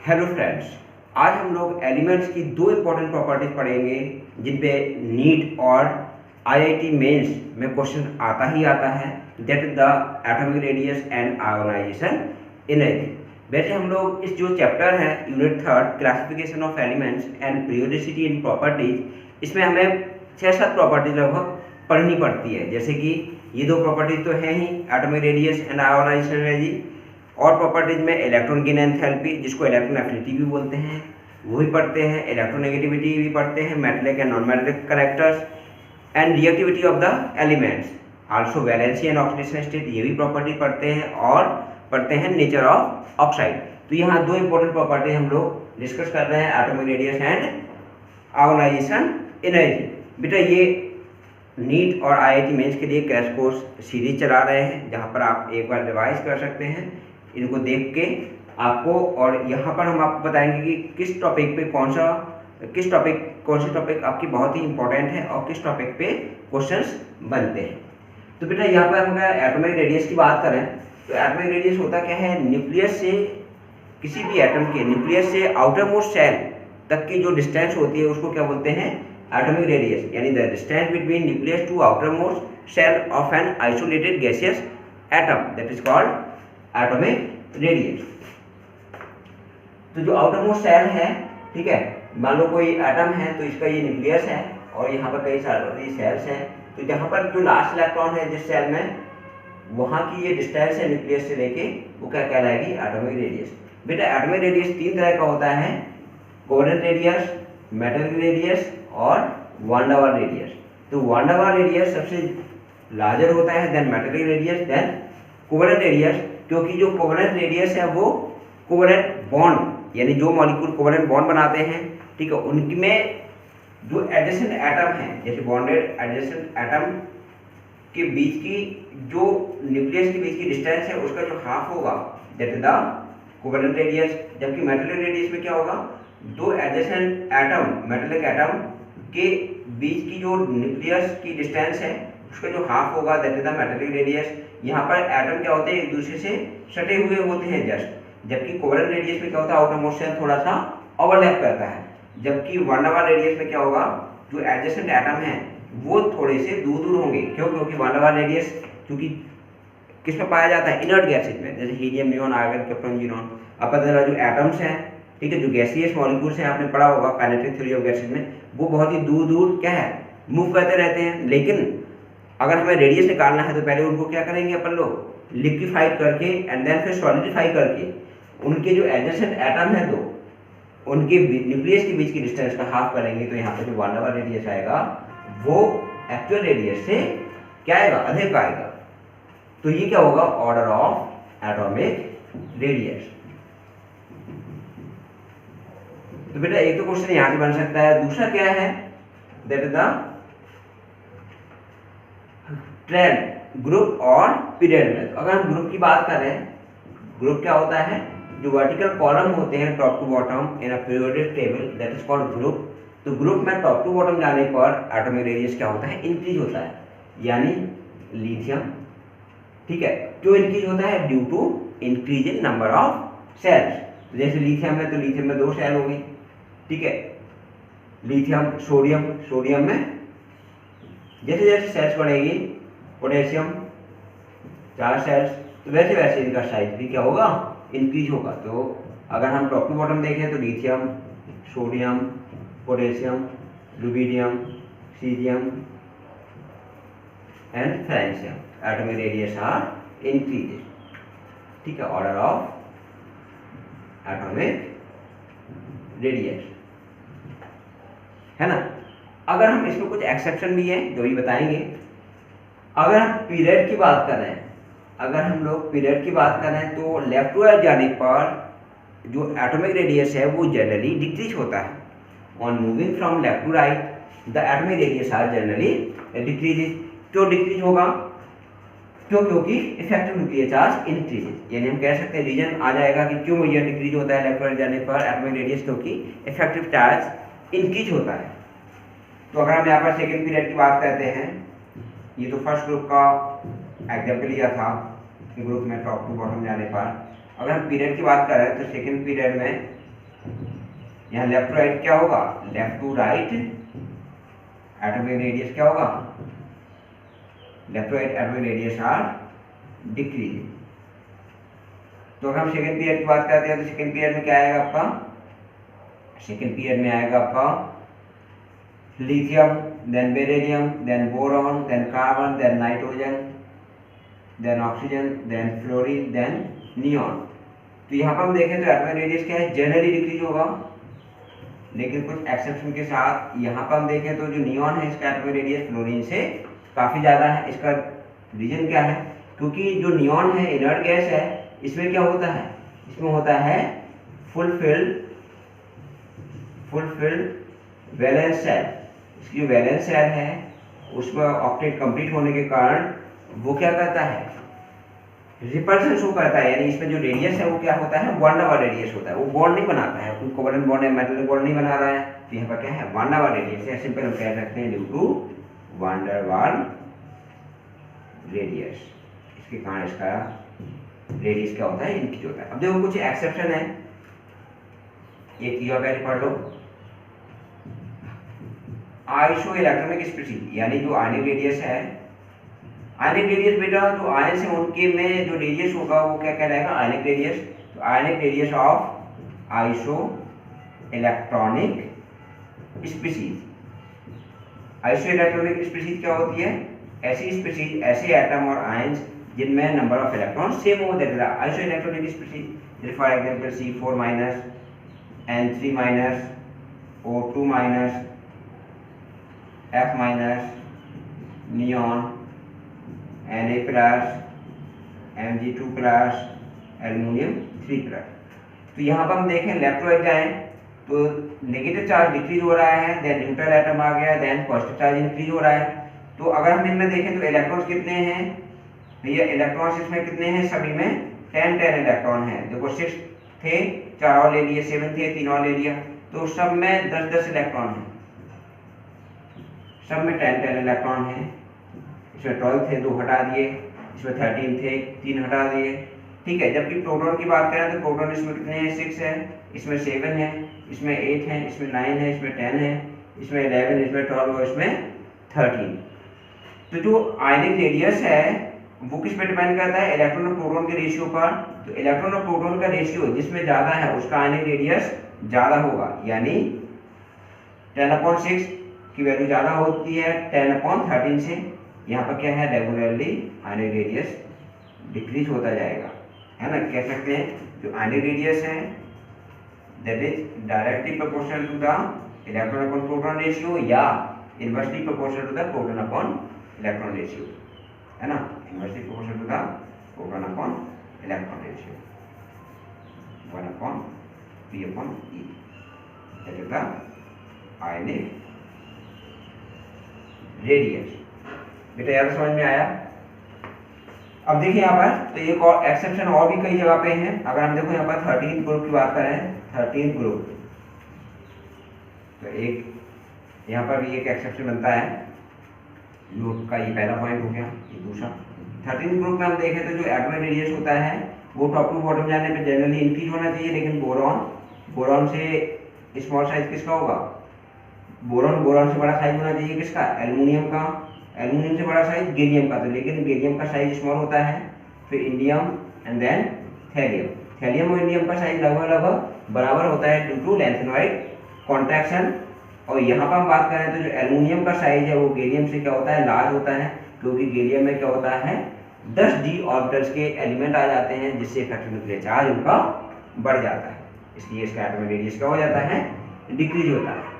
Hello friends, आज हम लोग एलिमेंट्स की दो इंपॉर्टेंट प्रॉपर्टीज पढ़ेंगे जिन पे नीट और आईआईटी मेंस में क्वेश्चन आता ही आता है। That is the atomic radius and ionisation energy. वैसे हम लोग इस जो चैप्टर है unit 3 classification of elements and periodicity in properties, इसमें हमें 6-7 प्रॉपर्टीज लगभग पढ़नी पड़ती है। जैसे कि ये दो प्रॉपर्टीज तो हैं ही, atomic radius and ionisation energy. और प्रॉपर्टीज में इलेक्ट्रॉन गेन एंथैल्पी, जिसको इलेक्ट्रॉन एफिनिटी भी बोलते हैं, वो भी पढ़ते हैं। इलेक्ट्रोनेगेटिविटी भी पढ़ते हैं, metallic and non metallic characters and reactivity of the elements, also valency and oxidation state, ये भी प्रॉपर्टी पढ़ते हैं। और पढ़ते हैं नेचर ऑफ ऑक्साइड। तो यहाँ दो इंपॉर्टेंट प्रॉपर्टी हम लोग डिस्कस कर रहे हैं, atomic radius and ionisation energy. बेटा ये नीट और आईआईटी मेंस के लिए क्रैश कोर्स सीरीज चला रहे हैं, जहाँ पर आप एक बार रिवाइज कर सकते हैं इनको देख के आपको। और यहाँ पर हम आपको बताएंगे कि किस टॉपिक पे कौन से टॉपिक आपकी बहुत ही इंपॉर्टेंट है और किस टॉपिक पे क्वेश्चंस बनते हैं। तो बेटा यहाँ पर हम एटॉमिक रेडियस की बात करें तो एटॉमिक रेडियस होता क्या है, न्यूक्लियस से किसी भी एटम के न्यूक्लियस से आउटर मोस्ट सेल तक की जो डिस्टेंस होती है उसको क्या बोलते हैं, एटॉमिक रेडियस। यानी the distance between nucleus to outer most shell of an isolated gaseous atom, that is called atomic radius. तो जो आउटर मोस्ट सेल है, ठीक है, मान लो कोई एटम है तो इसका ये न्यूक्लियस है और यहाँ पर कई सारे सेल्स हैं। तो जहाँ पर जो लास्ट इलेक्ट्रॉन है जिस सेल में, वहाँ की ये डिस्टेंस है न्यूक्लियस से लेके, वो क्या कहलाएगी, एटॉमिक रेडियस। बेटा एटॉमिक रेडियस 3 तरह का होता है, कोवेलेंट रेडियस, मेटलिक रेडियस और वान डेर वाल्स रेडियस। तो वान डेर वाल्स रेडियस सबसे लार्जर होता है than metallic radius than covalent radius, क्योंकि जो कोवेलेंट रेडियस है वो कोवेलेंट बॉन्ड, यानी जो मॉलिक्यूल कोवेलेंट बॉन्ड बनाते हैं, ठीक है, उनमें जो एडजेसेंट एटम है, जैसे बॉन्डेड एडजेसेंट एटम के बीच की जो न्यूक्लियस के बीच की डिस्टेंस है उसका जो हाफ होगा that is the covalent radius. जबकि मेटलिक रेडियस में क्या होगा, दो एडजेसेंट एटम मेटलिक एटम के बीच की जो न्यूक्लियस की डिस्टेंस है उसका जो हाफ होगा that is the metallic radius. यहाँ पर एटम क्या होते हैं, एक दूसरे से सटे हुए होते हैं जस्ट। जबकि कोवेलेंट रेडियस में क्या होता है, आउटर मोस्ट सेल थोड़ा सा ओवरलैप करता है। जबकि वान डेर वाल्स रेडियस में क्या होगा, जो एडजेसेंट एटम है वो थोड़े से दूर दूर होंगे। क्यों? क्योंकि वान डेर वाल्स रेडियस क्योंकि किस में पाया जाता है, इनर्ट गैसेज में, जैसे helium, neon, argon, krypton, xenon. अब पता चला जो एटम्स हैं, ठीक है, जो गैसियस मॉलिक्यूल्स हैं, आपने पढ़ा होगा काइनेटिक थ्योरी ऑफ गैसेज में, वो बहुत ही दूर दूर क्या है, मूव करते रहते हैं। लेकिन अगर हमें रेडियस निकालना है तो पहले उनको क्या करेंगे अपन लोग, लिक्विफाइड करके एंड देन फिर सॉलिडिफाई करके उनके जो एडजेसेंट एटम है तो उनके न्यूक्लियस के बीच की डिस्टेंस का हाफ करेंगे। तो यहाँ पर जो वान डेर वाल्स रेडियस आएगा वो एक्चुअल रेडियस से क्या आएगा, अधिक आएगा। तो ये क्या होगा, ऑर्डर ऑफ एटॉमिक रेडियस। तो बेटा एक तो क्वेश्चन यहां से बन सकता है। दूसरा क्या है, that is the trend, group और पीरियड में। तो अगर हम ग्रुप की बात करें, ग्रुप क्या होता है, जो वर्टिकल कॉलम होते हैं top to bottom in a periodic table, that is called group. तो ग्रुप में टॉप टू बॉटम जाने पर एटॉमिक रेडियस क्या होता है, इंक्रीज होता है। यानी लिथियम, ठीक है, क्यों इंक्रीज होता है, due to increase in number of shells. तो जैसे लिथियम है तो लिथियम में 2 सेल होगी, ठीक है, लिथियम, सोडियम, सोडियम में जैसे जैसे सेल्स बढ़ेगी, पोटेशियम 4 सेल्स, तो वैसे वैसे इनका साइज भी क्या होगा, इंक्रीज होगा। तो अगर हम टॉप टू बॉटम देखें तो lithium, sodium, potassium, rubidium, caesium and francium, atomic radius are increase, ठीक है, ऑर्डर ऑफ एटॉमिक रेडियस, है ना। अगर हम इसमें कुछ एक्सेप्शन भी है जो भी बताएंगे। अगर हम पीरियड की बात करें, अगर हम लोग पीरियड की बात करें तो लेफ्ट टू राइट जाने पर जो एटॉमिक रेडियस है वो जनरली डिक्रीज होता है। On moving from left to right the atomic radius are generally decrease. क्यों डिक्रीज होगा, क्यों? क्योंकि इफेक्टिव न्यूक्लियर चार्ज इंक्रीज। यानी हम कह सकते हैं रीजन आ जाएगा कि क्यों ये डिक्रीज होता है लेफ्ट टू राइट जाने पर एटॉमिक रेडियस, क्योंकि इफेक्टिव चार्ज इंक्रीज होता है। तो अगर हम यहाँ पर सेकेंड पीरियड की बात करते हैं, ये तो फर्स्ट ग्रुप का एग्जाम्पल लिया था, ग्रुप में टॉप टू बॉटम जाने पर। अगर हम पीरियड की बात करें तो सेकेंड पीरियड में यहाँ लेफ्ट टू राइट क्या होगा, left to right atomic radius क्या होगा, left to right atomic radius are decrease. तो अगर हम सेकंड पीरियड की बात करते हैं तो सेकंड पीरियड में क्या आएगा आपका, सेकंड पीरियड में आएगा आपका lithium, then beryllium, then boron, then carbon, then nitrogen, then oxygen, then fluorine, then neon. तो यहाँ पर हम देखें तो एटॉमिक रेडियस क्या है, जनरली डिक्रीज होगा, लेकिन कुछ एक्सेप्शन के साथ। यहाँ पर हम देखें तो जो नियॉन है इसका एटॉमिक रेडियस फ्लोरीन से काफ़ी ज़्यादा है। इसका रीजन क्या है, क्योंकि जो नियॉन है इनर्ट गैस है, इसमें क्या होता है, इसमें होता है फुलफिल्ड वैलेंस शेल। इसकी जो वैलेंस शेल है उसमें ऑक्टेट कंप्लीट होने के कारण वो क्या करता है, रिपल्शन शो करता है, यानी इसमें जो रेडियस है वो क्या होता है, वन डावर रेडियस होता है। वो बॉन्ड नहीं बनाता है, कोई कोवलेंट बॉन्ड या मेटल बॉन्ड नहीं बना रहा है, तो यहाँ पर क्या है, वन डावर रेडियस है। सिंपल हम कह सकते हैं due to one Dawar radius, इसके कारण इसका रेडियस क्या होता है, इंक्रीज होता है। अब देखो कुछ एक्सेप्शन है, एक चीज और पहले पढ़ लो, आइसो इलेक्ट्रॉनिक स्पीशीज, यानी जो आयनिक रेडियस है, आयनिक रेडियस बेटा जो आयन से उनके में जो रेडियस होगा वो क्या कहलाएगा, आयनिक रेडियस। तो ionic radius of iso electronic species, iso electronic species क्या होती है, ऐसी स्पीशीज, ऐसे एटम और आयन्स जिनमें नंबर ऑफ इलेक्ट्रॉन सेम हो, that is isoelectronic species. जैसे for example C4 minus, N3 minus, O2 minus, F minus, neon, Na plus, Mg2 plus, aluminium 3 plus. तो यहाँ पर हम देखें लेफ्ट टू राइट जाएं तो नेगेटिव चार्ज डिक्रीज हो रहा है, देन न्यूट्रल एटम आ गया, देन पॉजिटिव चार्ज इंक्रीज हो रहा है। तो अगर हम इनमें देखें तो इलेक्ट्रॉन्स कितने हैं भैया, इलेक्ट्रॉन्स इसमें कितने हैं, सभी में 10 इलेक्ट्रॉन है। देखो 6 थे, 4 और ले लिए, 7 थे, 3 और ले लिया, तो सब में 10 इलेक्ट्रॉन है, सब में 10 इलेक्ट्रॉन है। इसमें 12 थे, 2 हटा दिए, इसमें 13 थे, 3 हटा दिए, ठीक है। जबकि प्रोटॉन की बात करें तो प्रोटॉन इसमें कितने हैं, 6 है, इसमें 7 है, इसमें 8 है, इसमें 9 है, इसमें 10 है, इसमें 11, इसमें 12 और इसमें 13। तो जो आयनिक रेडियस है वो किस पे डिपेंड करता है, इलेक्ट्रॉन और प्रोटॉन के रेशियो पर। तो इलेक्ट्रॉन और प्रोटॉन का रेशियो जिसमें ज़्यादा है उसका आयनिक रेडियस ज़्यादा होगा, यानी 10/6 की वैल्यू ज़्यादा होती है 10/13 से। यहाँ पर क्या है, रेगुलरली आयनिक रेडियस डिक्रीज होता जाएगा, है ना। कह सकते हैं जो आयनिक रेडियस है that is directly proportional to the electron upon proton ratio, या inversely proportional to the proton upon electron ratio, है ना। Inversely proportional to the proton upon electron ratio 1/P/E, that is the ionic radius. बेटा यार समझ में आया। अब देखिए यहाँ पर तो एक और एक्सेप्शन और भी कई जगह पे हैं। अगर हम देखो यहाँ पर 13th ग्रुप की बात करें, 13th ग्रुप, तो एक यहाँ पर भी एक एक्सेप्शन बनता है। ग्रुप का ये पहला पॉइंट हो गया, ये दूसरा। 13th ग्रुप में हम देखें तो जो एटॉमिक रेडियस होता है वो टॉप टू बॉटम जाने पे जनरली इंक्रीज होना चाहिए, लेकिन बोरॉन से स्मॉल साइज किसका होगा, बोरॉन से बड़ा साइज होना चाहिए किसका, एल्युमिनियम का। एल्युमिनियम से बड़ा साइज गैलियम का, तो लेकिन गैलियम का साइज स्मॉल होता है। फिर indium and then thallium. Thallium और इंडियम का साइज लगभग बराबर होता है ड्यू टू लेंथेनॉइड कॉन्ट्रैक्शन। और यहाँ पर हम बात करें तो जो एल्युमिनियम का साइज है वो गैलियम से क्या होता है, लार्ज होता है, क्योंकि गैलियम में क्या होता है 10d ऑर्बिटल्स के एलिमेंट आ जाते हैं, जिससे इफेक्टिव न्यूक्लियर चार्ज उनका बढ़ जाता है, इसलिए इसका एटॉमिक रेडियस क्या हो जाता है, डिक्रीज होता है।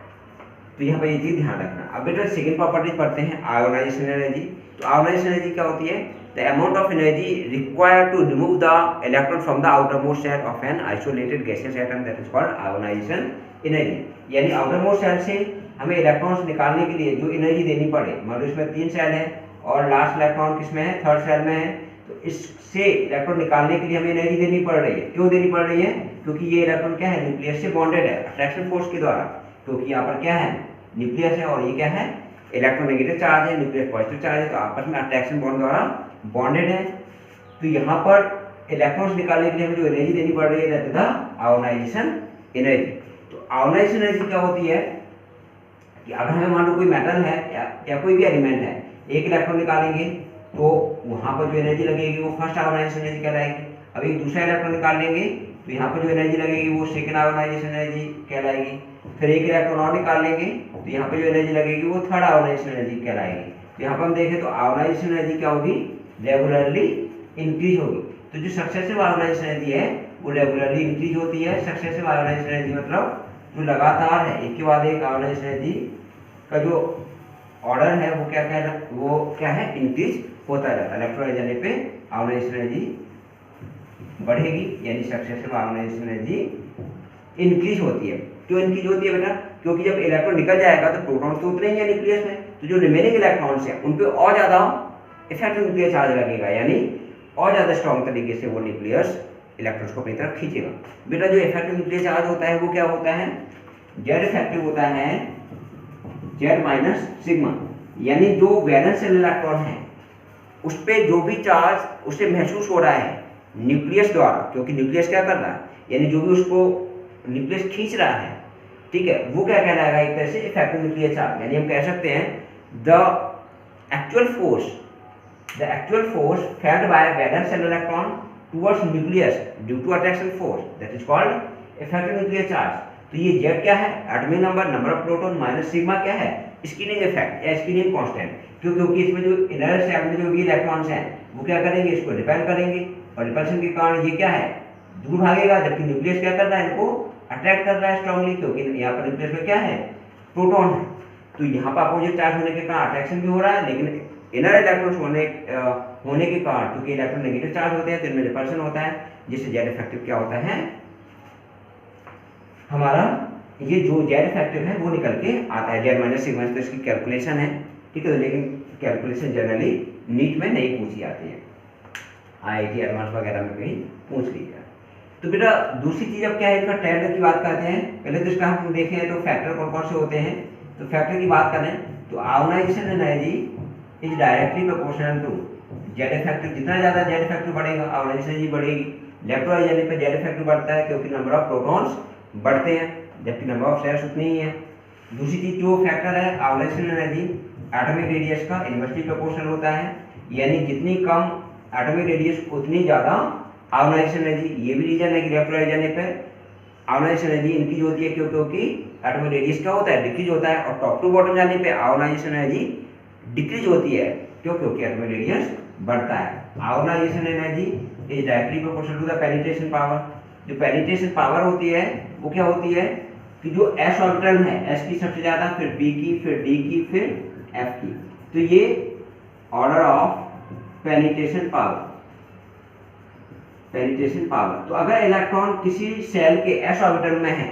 तो यहाँ पर ये चीज ध्यान रखना। अब बेटा सेकंड प्रॉपर्टीज पढ़ते हैं, आयोनाइजेशन एनर्जी। तो आयोनाइजेशन एनर्जी क्या होती है, the amount of energy required to remove the electron from the outer most shell of an isolated gaseous atom, that is called ionisation energy. यानी आउटर मोस्ट शेल से हमें electrons निकालने के लिए जो एनर्जी देनी पड़े, मतलब इसमें 3 शेल है और लास्ट इलेक्ट्रॉन किसमें है, 3rd शेल में है, तो इससे इलेक्ट्रॉन निकालने के लिए हमें एनर्जी देनी पड़ रही है। क्यों देनी पड़ रही है, क्योंकि ये इलेक्ट्रॉन क्या है, न्यूक्लियस से बॉन्डेड है अट्रैक्शन फोर्स के द्वारा, क्योंकि यहाँ पर क्या है, न्यूक्लियस है और ये क्या है, इलेक्ट्रोनेगेटिव चार्ज है, न्यूक्लियस पॉजिटिव चार्ज है, तो आपस में अट्रैक्शन बॉन्ड द्वारा बॉन्डेड है। तो यहाँ पर इलेक्ट्रॉन्स निकालने के लिए हमें जो एनर्जी देनी पड़ रही है that is the ionisation energy. तो आयोनाइजेशन एनर्जी क्या होती है कि अगर हमें मान लो कोई मेटल है या कोई भी एलिमेंट है, एक इलेक्ट्रॉन निकालेंगे तो वहां पर जो एनर्जी लगेगी वो फर्स्ट आयोनाइजेशन एनर्जी कहलाएगी। अब एक दूसरा इलेक्ट्रॉन निकाल लेंगे तो यहाँ पर जो एनर्जी लगेगी वो सेकेंड आयोनाइजेशन एनर्जी कहलाएगी। फिर एक इलेक्ट्रॉन और निकाल लेंगे तो यहाँ पर जो एनर्जी लगेगी वो थर्ड आयोनाइजेशन एनर्जी कहलाएगी। तो यहाँ पर हम देखें तो आयोनाइजेशन एनर्जी क्या होगी, रेगुलरली इंक्रीज होगी। तो जो सक्सेसिव आयोनाइजेशन एनर्जी है वो रेगुलरली इंक्रीज होती है। सक्सेसिव आयोनाइजेशन एनर्जी मतलब जो लगातार है, एक के बाद एक आयोनाइजेशन एनर्जी का जो ऑर्डर है वो क्या है, इंक्रीज होता रहता है। इलेक्ट्रॉन जाने पे आयोनाइजेशन एनर्जी बढ़ेगी, यानी सक्सेसिव आयोनाइजेशन एनर्जी इंक्रीज होती है। क्यों इंक्रीज होती है बेटा, क्योंकि जब इलेक्ट्रॉन निकल जाएगा तो प्रोटॉन तो उतरेंगे न्यूक्लियस में, तो जो रिमेनिंग इलेक्ट्रॉन्स हैं उन पे और ज्यादा इफेक्टिव न्यूक्लियर चार्ज लगेगा, यानी और ज्यादा स्ट्रॉन्ग तरीके से वो न्यूक्लियस इलेक्ट्रॉन्स को अपनी तरफ खींचेगा। बेटा जो इफेक्टिव न्यूक्लियर चार्ज होता है वो क्या होता है, जेड इफेक्टिव होता है जेड माइनस सिग्मा, यानी जो वैलेंस इलेक्ट्रॉन है उस पे जो भी चार्ज उसे महसूस हो रहा है न्यूक्लियस द्वारा, क्योंकि न्यूक्लियस क्या कर रहा है, यानी जो भी उसको न्यूक्लियस खींच रहा है, ठीक है, वो क्या कहलाएगा, एक तरह से इफेक्टिव न्यूक्लियर चार्ज। यानी हम कह सकते हैं the actual force felt by valence electron towards nucleus due to attraction force, that is called effective nuclear charge. तो ये जेड क्या है, atomic number of proton, minus sigma क्या है, स्क्रीनिंग इफेक्ट या स्क्रीनिंग कांस्टेंट, क्योंकि इसमें जो इनर शेल में जो भी इलेक्ट्रॉन्स हैं वो क्या करेंगे, इसको रिपेल करेंगे, और रिपल्शन के कारण ये क्या है, दूर भागेगा, जबकि न्यूक्लियस क्या कर रहा है, इनको अट्रैक्ट कर रहा है स्ट्रांगली, क्योंकि यहाँ पर न्यूक्लियस में क्या है, प्रोटॉन है। तो यहाँ पर अपोजिट चार्ज होने के कारण अट्रैक्शन भी हो रहा है, लेकिन इनर इलेक्ट्रॉन्स होने के कारण, क्योंकि इलेक्ट्रॉन नेगेटिव चार्ज होते हैं तो इनमें रिपल्शन होता है, जिससे जेड इफेक्टिव क्या होता है, हमारा ये जो जेड इफेक्टिव है वो निकल के आता है, जेड माइनस सिग्मा। तो इसकी कैलकुलेशन है, ठीक है, लेकिन कैलकुलेशन जनरली नीट में नहीं पूछी जाती है, IIT एडवांस वगैरह में कहीं पूछ ली जाए। तो बेटा दूसरी चीज अब क्या है, इनका ट्रेंड की बात करते हैं। पहले तो इसका हम देखें तो फैक्टर कौन कौन से होते हैं, तो फैक्टर की बात करें तो ionisation energy is directly proportional to Z effective. जितना ज्यादा जेड इफेक्टिव बढ़ेगा आयोनाइजेशन एनर्जी बढ़ेगी। लेफ्ट वाले जाने पे जेड इफेक्टिव बढ़ता है क्योंकि नंबर ऑफ प्रोटॉन्स बढ़ते हैं, जबकि नंबर ऑफ शेयर्स उतनी ही है। दूसरी चीज जो फैक्टर है आयोनाइजेशन एनर्जी एटॉमिक रेडियस का इनवर्सली प्रोपोर्शनल होता है, यानी जितनी कम एटॉमिक रेडियस उतनी ज्यादा आयोनाइजेशन एनर्जी। ये भी रीजन है कि लेफ्ट वाले जाने पे आयोनाइजेशन एनर्जी इंक्रीज होती है, क्योंकि एटॉमिक रेडियस क्या होता है, डिक्रीज होता है, और टॉप टू बॉटम जाने पे आयोनाइजेशन एनर्जी डिक्रीज होती है, क्योंकि एटॉमिक रेडियस बढ़ता है। Ionisation energy is directly proportional to the penetration power. जो पेनिट्रेशन पावर होती है वो क्या होती है कि जो s ऑर्बिटल है, s की सबसे ज्यादा, फिर p की, फिर d की, फिर f की, तो ये ऑर्डर ऑफ पेनिट्रेशन पावर। तो अगर इलेक्ट्रॉन किसी सेल के s ऑर्बिटल में है,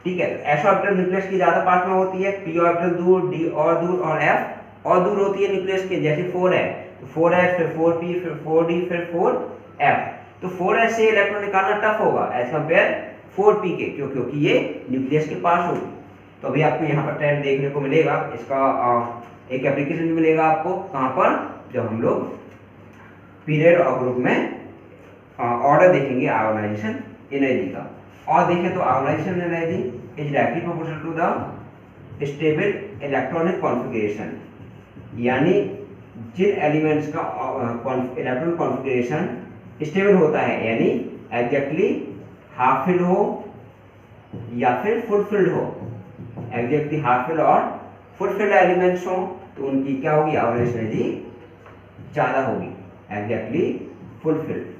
ठीक है, तो s ऑर्बिटल न्यूक्लियस की ज्यादा पास में होती है, p ऑर्बिटल दूर, d और दूर, और f और दूर होती है न्यूक्लियस के, जैसे 4 है तो 4s, फिर 4p, फिर 4d, फिर 4f। तो 4s से इलेक्ट्रॉन निकालना टफ होगा एज कंपेयर 4p के, क्योंकि ये न्यूक्लियस के पास होगी। तो अभी आपको यहाँ पर ट्रेंड देखने को मिलेगा, इसका एक एप्लीकेशन भी मिलेगा आपको, कहाँ पर, जब हम लोग पीरियड और ग्रुप में ऑर्डर देखेंगे आयोनाइजेशन एनर्जी का। और देखें तो ionisation energy is directly proportional to the stable electronic configuration, यानी जिन एलिमेंट्स का इलेक्ट्रॉनिक कॉन्फ़िगरेशन स्टेबल होता है, यानी एग्जैक्टली हाफ फिल्ड हो या फिर फुल फिल्ड हो, एग्जैक्टली हाफ फिल्ड और फुल फिल्ड एलिमेंट्स हो तो उनकी क्या होगी, आयोनाइजेशन एनर्जी ज्यादा होगी, एग्जैक्टली फुल फिल्ड।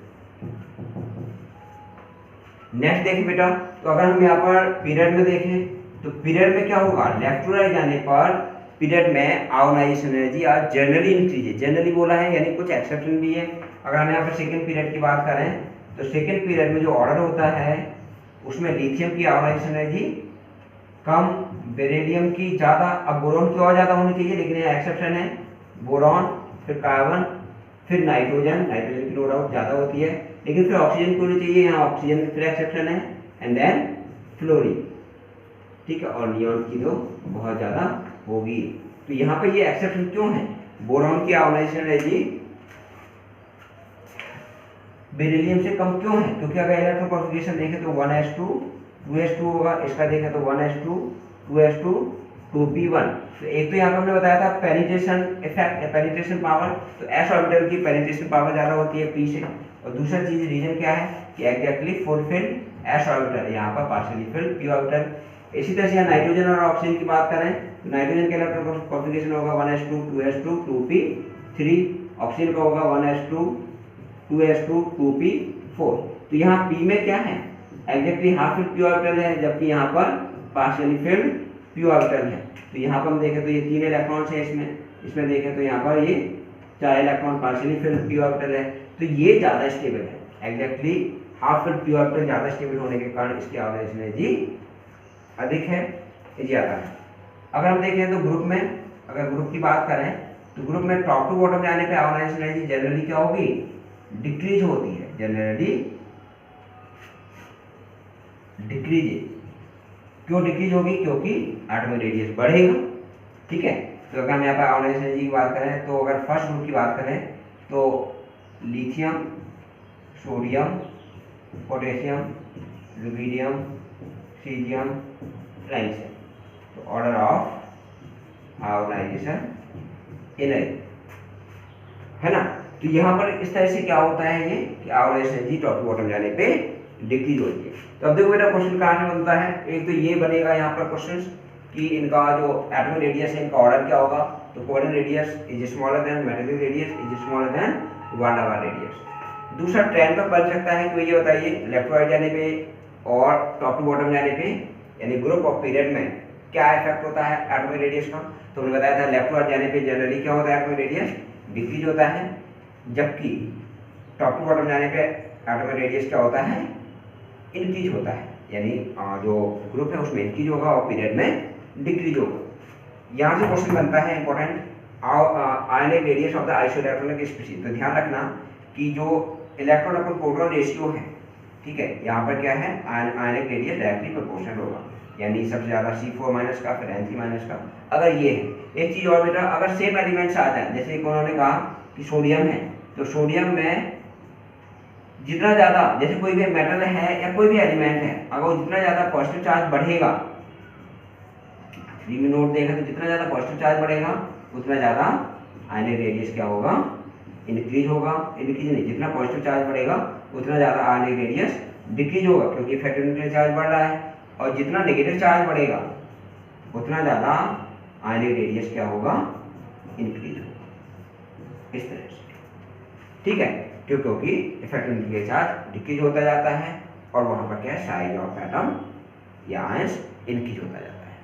नेक्स्ट देखिए बेटा, तो अगर हम यहाँ पर पीरियड में देखें तो पीरियड में क्या होगा, लेफ्ट टू राइट जाने पर पीरियड में आयोनाइजेशन एनर्जी आज जनरली इंक्रीज है। जनरली बोला है, यानी कुछ एक्सेप्शन भी है। अगर हम यहाँ पर सेकेंड पीरियड की बात करें तो सेकेंड पीरियड में जो ऑर्डर होता है उसमें लिथियम की आयोनाइजेशन एनर्जी कम, बेरिलियम की ज़्यादा। अब बोरॉन की और ज़्यादा होनी चाहिए, लेकिन यहाँ एक्सेप्शन है, बोरॉन, फिर कार्बन, फिर नाइट्रोजन की नो डाउट ज़्यादा होती है, लेकिन फिर ऑक्सीजन की होनी चाहिए, यहाँ ऑक्सीजन फिर एक्सेप्शन है, एंड देन फ्लोरीन, ठीक है, और नियॉन की तो बहुत ज़्यादा होगी। तो यहाँ पे ये एक्सेप्शन क्यों है, बोरॉन की आयोनाइजेशन एनर्जी बेरिलियम से कम क्यों है, क्योंकि अगर इलेक्ट्रॉन कॉन्फ़िगरेशन देखें तो 1s2 2s2 होगा, इसका देखें तो 1s2 2s2 2p1। तो एक तो यहाँ पर हमने बताया था पेनिट्रेशन इफेक्ट या पेनिट्रेशन पावर, तो s ऑर्बिटल की पेनिट्रेशन पावर ज़्यादा होती है p से। और दूसरा चीज़ रीजन क्या है कि एग्जैक्टली फुलफिल्ड s ऑर्बिटल, यहाँ पर पार्शियली फिल्ड p ऑर्बिटल। इसी तरह से यहाँ नाइट्रोजन और ऑक्सीजन की बात करें तो नाइट्रोजन के इलेक्ट्रॉन कॉन्फ़िगरेशन होगा 1s2 2s2 2p3, ऑक्सीजन का होगा 1s2 2s2 2p4। तो यहाँ p में क्या है exactly half field p orbital है, जबकि यहाँ पर पार्शियली फिल्ड p ऑर्बिटल है। तो यहाँ पर हम देखें तो ये 3 इलेक्ट्रॉन्स है इसमें देखें तो यहाँ पर ये 4 electron partially field p orbital है। तो ये ज़्यादा स्टेबल है, exactly half field p orbital ज़्यादा स्टेबल होने के कारण इसकी आयोनाइजेशन एनर्जी अधिक है, ज़्यादा है। अगर हम देखें तो ग्रुप में, अगर ग्रुप की बात करें तो ग्रुप में टॉप टू बॉटम जाने पे आयोनाइजेशन एनर्जी जनरली क्या होगी, डिक्रीज होती है, जनरली डिक्रीज। क्यों डिक्रीज होगी, क्योंकि एटॉमिक रेडियस बढ़ेगा। ठीक है, तो अगर हम यहाँ पर आयोनाइजेशन एनर्जी की बात करें तो अगर फर्स्ट ग्रुप की बात करें तो lithium, sodium, potassium, rubidium, caesium, francium, तो ऑर्डर ऑफ आयोनाइजेशन एनर्जी है ना। तो यहाँ पर इस तरह से क्या होता है ये कि ionisation energy top to bottom जाने पे डिक्रीज होती है। तो अब देखो बेटा क्वेश्चन कहाँ से बनता है, एक तो ये बनेगा यहाँ पर क्वेश्चन कि इनका जो एटॉमिक रेडियस है इनका ऑर्डर क्या होगा, तो coordinate radius is smaller than metallic radius is smaller than van der Waals radius. दूसरा ट्रेंड पर बन सकता है कि ये बताइए इलेक्ट्रोलाइट जाने पे और टॉप टू बॉटम जाने पे यानी ग्रुप ऑफ पीरियड में क्या इफेक्ट होता है एटॉमिक रेडियस का। तो हमने बताया था इलेक्ट्रोलाइट जाने पे जनरली क्या होता है एटॉमिक रेडियस डिक्रीज होता है, जबकि टॉप टू बॉटम जाने पे एटॉमिक रेडियस क्या होता है, इंक्रीज होता है। यानी जो ग्रुप है उसमें इंक्रीज होगा और पीरियड में डिक्रीज होगा। यहाँ से क्वेश्चन बनता है important, ionic radius of the isoelectronic species. तो ध्यान रखना कि जो इलेक्ट्रॉन अपन प्रोटॉन रेशियो है, ठीक है, यहाँ पर क्या है आयनिक रेडियस डायरेक्टली प्रोपोर्शनल होगा, यानी सबसे ज़्यादा C4 माइनस का फिर N3 माइनस का। अगर ये है एक चीज़ और बेटा, अगर सेम एलिमेंट्स आ जाए, जैसे कि उन्होंने कहा कि सोडियम है, तो सोडियम में जितना ज़्यादा, जैसे कोई भी मेटल है या कोई भी एलिमेंट है, अगर वो जितना ज़्यादा पॉजिटिव चार्ज बढ़ेगा, 3 में नोट देखा तो जितना ज़्यादा पॉजिटिव चार्ज बढ़ेगा उतना ज़्यादा आयनिक रेडियस क्या होगा, इंक्रीज होगा। इंक्रीज नहीं, जितना पॉजिटिव चार्ज बढ़ेगा उतना ज़्यादा आयनिक रेडियस डिक्रीज होगा, क्योंकि इफेक्टिव न्यूक्लियर चार्ज बढ़ रहा है। और जितना नेगेटिव चार्ज बढ़ेगा उतना ज़्यादा आयनिक रेडियस क्या होगा, इंक्रीज होगा, इस तरह से। ठीक है, क्योंकि इफेक्टिव न्यूक्लियर चार्ज डिक्रीज होता जाता है और वहाँ पर क्या है साइज ऑफ एटम या आयंस इंक्रीज होता जाता है।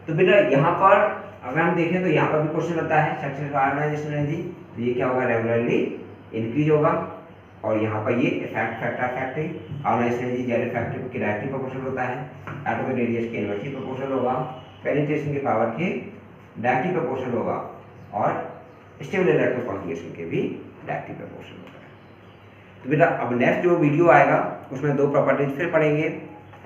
तो बेटा यहाँ पर अगर हम देखें तो यहाँ पर भी क्वेश्चन आता है सक्सेसफुल आयोनाइजेशन एनर्जी, तो ये क्या होगा, रेगुलरली इंक्रीज होगा। और यहाँ पर ये factor ionisation energy Z factor के डायरेक्टली प्रोपोर्शनल होता है, एटॉमिक रेडियस के इनवर्सली प्रोपोर्शनल होगा, पेनिट्रेशन की पावर के डायरेक्टली प्रोपोर्शनल होगा और स्टेबल इलेक्ट्रॉन कॉन्फिगरेशन के भी डायरेक्टली प्रोपोर्शनल होगा। तो बेटा अब नेक्स्ट जो वीडियो आएगा उसमें 2 प्रॉपर्टीज फिर पढ़ेंगे,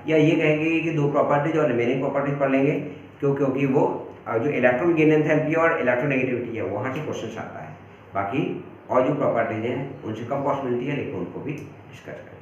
या ये कहेंगे कि 2 प्रॉपर्टीज और रिमेनिंग प्रॉपर्टीज पढ़ लेंगे, क्योंकि वो जो इलेक्ट्रॉन गेन एंथैल्पी और इलेक्ट्रोनेगेटिविटी है वहाँ से क्वेश्चन आता है। बाकी और जो प्रॉपर्टीज हैं उनसे कम पॉसिबिलिटी है, लेकिन उनको भी डिस्कस करें।